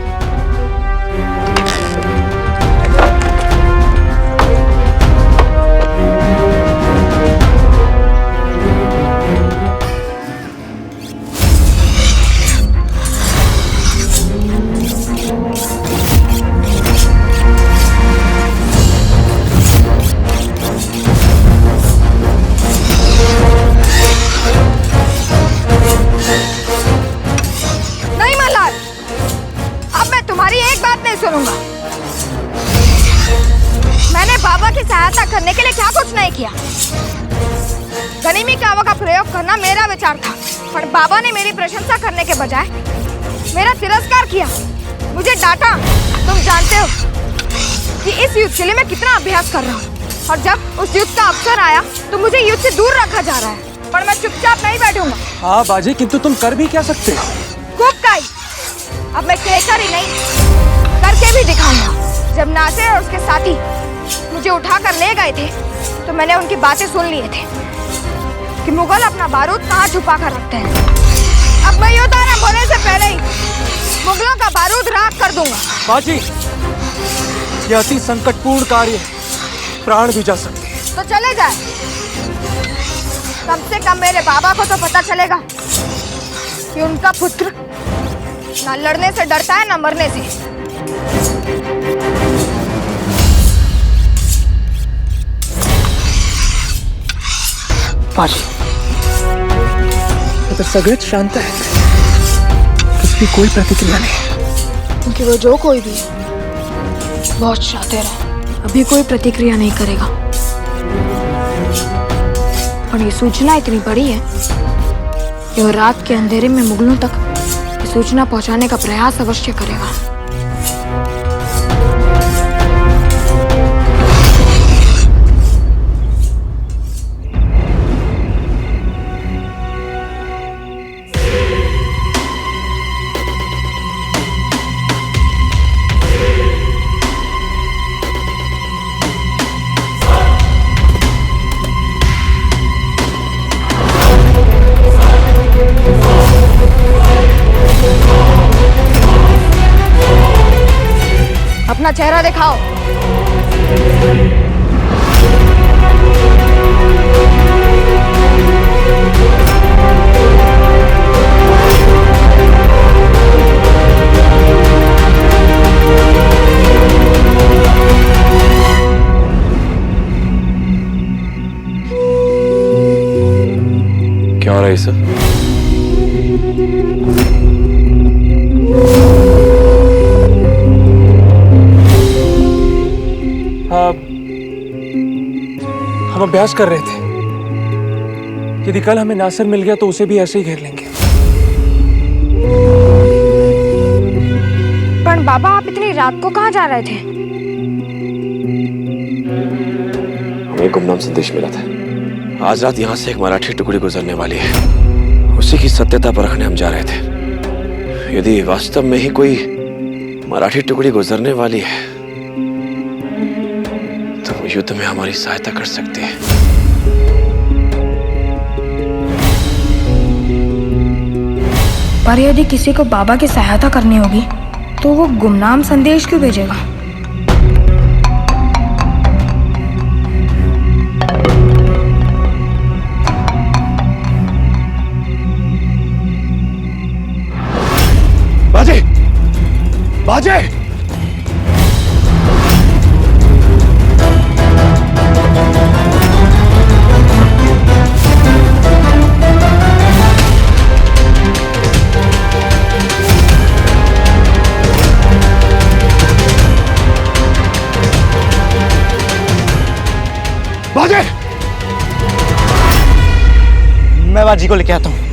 सुनूंगा। मैंने बाबा की सहायता करने के लिए क्या कुछ नहीं किया। गनीमी कावा का प्रयोग करना मेरा विचार था, पर बाबा ने मेरी प्रशंसा करने के बजाय मेरा तिरस्कार किया, मुझे डांटा। तुम जानते हो कि इस युद्ध के लिए मैं कितना अभ्यास कर रहा हूँ, और जब उस युद्ध का अवसर आया तो मुझे युद्ध से दूर रखा जा रहा है, पर मैं चुपचाप नहीं बैठूंगा। हाँ बाजी, किंतु तुम कर भी क्या सकते हो? खूब काई, अब मैं कहकर ही नहीं करके भी दिखाऊंगा। जब नासिर और उसके साथी मुझे उठाकर ले गए थे तो मैंने उनकी बातें सुन लिए थे कि मुगल अपना बारूद कहाँ छुपा कर रखते हैं। अब मैं युद्ध आरंभ होने से पहले ही मुगलों का बारूद राख कर दूंगा। बाजी, यह अति संकटपूर्ण कार्य है, प्राण भी जा सकते हैं। तो चले जाए, कम से कम मेरे बाबा को तो पता चलेगा कि उनका पुत्र ना लड़ने से डरता है ना मरने से। बाजी, तो सगळेच शांत है, किसकी कोई प्रतिक्रिया नहीं, क्योंकि वो जो कोई भी बहुत शातिर है, अभी कोई प्रतिक्रिया नहीं करेगा। और ये सूचना इतनी बड़ी है कि वो रात के अंधेरे में मुगलों तक ये सूचना पहुंचाने का प्रयास अवश्य करेगा। अपना चेहरा दिखाओ। क्यों रही सर? हम अभ्यास कर रहे थे। यदि कल हमें नासिर मिल गया तो उसे भी ऐसे ही घेर लेंगे। पर बाबा, आप इतनी रात को कहाँ जा रहे थे? हमें गुमनाम संदेश मिला था। आज रात यहाँ से एक मराठी टुकड़ी गुजरने वाली है। उसी की सत्यता परखने हम जा रहे थे। यदि वास्तव में ही कोई मराठी टुकड़ी गुजरने वाली है तो वो युद्ध में हमारी सहायता कर सकती है। पर यदि किसी को बाबा की सहायता करनी होगी तो वो गुमनाम संदेश क्यों भेजेगा? बाजे! बाजे! बाजे! मैं बाजी को लेके आता हूँ।